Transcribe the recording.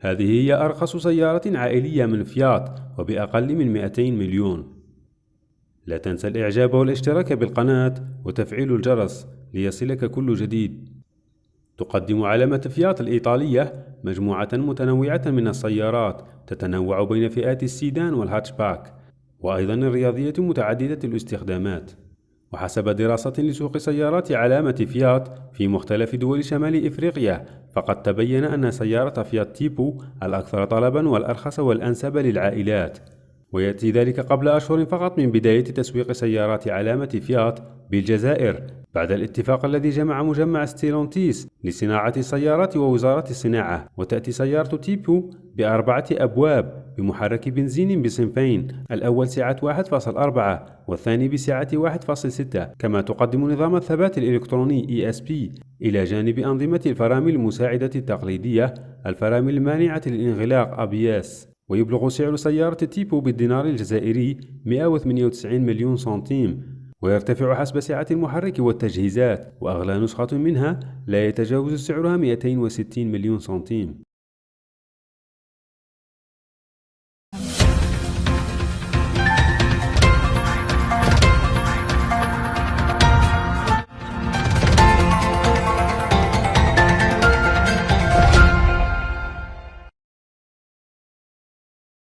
هذه هي أرخص سيارة عائلية من فيات وبأقل من 200 مليون. لا تنسى الإعجاب والاشتراك بالقناة وتفعيل الجرس ليصلك كل جديد. تقدم علامة فيات الإيطالية مجموعة متنوعة من السيارات تتنوع بين فئات السيدان والهاتشباك، وأيضا الرياضية متعددة الاستخدامات. وحسب دراسة لسوق سيارات علامة فيات في مختلف دول شمال إفريقيا، فقد تبين أن سيارة فيات تيبو الأكثر طلبا والأرخص والأنسب للعائلات، ويأتي ذلك قبل أشهر فقط من بداية تسويق سيارات علامة فيات بالجزائر، بعد الاتفاق الذي جمع مجمع ستيلونتيس لصناعة السيارات ووزارة الصناعة. وتأتي سيارة تيبو ب4 أبواب بمحرك بنزين بصنفين، الأول سعة 1.4 والثاني بسعة 1.6، كما تقدم نظام الثبات الإلكتروني ESP إلى جانب أنظمة الفرامل المساعدة التقليدية، الفرامل المانعة للانغلاق ABS. ويبلغ سعر سيارة تيبو بالدينار الجزائري 198 مليون سنتيم، ويرتفع حسب سعة المحرك والتجهيزات، وأغلى نسخة منها لا يتجاوز سعرها 260 مليون سنتيم.